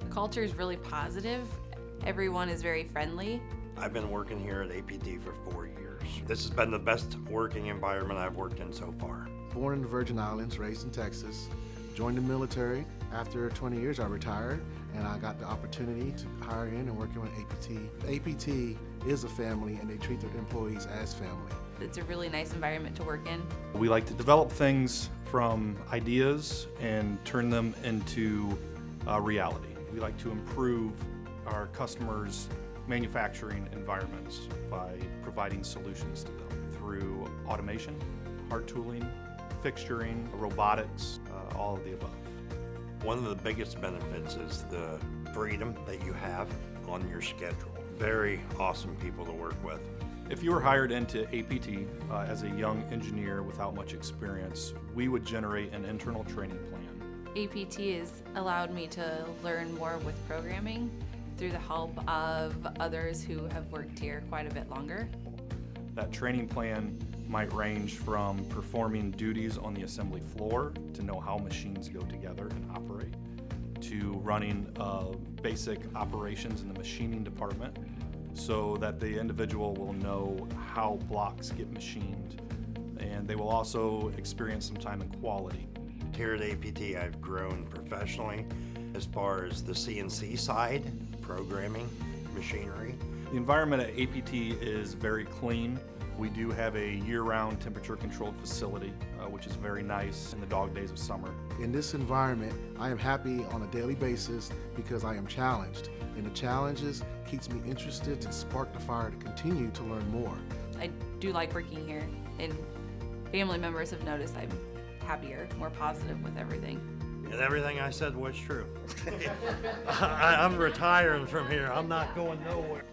culture is really positive. Everyone is very friendly. I've been working here at APT for 4 years. This has been the best working environment I've worked in so far. Born in the Virgin Islands, raised in Texas, joined the military. After 20 years, I retired, and I got the opportunity to hire in and work with APT. APT is a family, and they treat their employees as family. It's a really nice environment to work in. We like to develop things from ideas and turn them into reality. We like to improve our customers' manufacturing environments by providing solutions to them through automation, hard tooling, fixturing, robotics, all of the above. One of the biggest benefits is the freedom that you have on your schedule. Very awesome people to work with. If you were hired into APT as a young engineer without much experience, we would generate an internal training plan. APT has allowed me to learn more with programming through the help of others who have worked here quite a bit longer. That training plan might range from performing duties on the assembly floor to know how machines go together and operate, to running basic operations in the machining department so that the individual will know how blocks get machined, and they will also experience some time in quality. Here at APT, I've grown professionally as far as the CNC side, programming, machinery. The environment at APT is very clean. We do have a year-round temperature-controlled facility, which is very nice in the dog days of summer. In this environment, I am happy on a daily basis because I am challenged, and the challenges keeps me interested and spark the fire to continue to learn more. I do like working here, and family members have noticed I'm happier, more positive with everything. And everything I said was true. I'm retiring from here. I'm not going nowhere.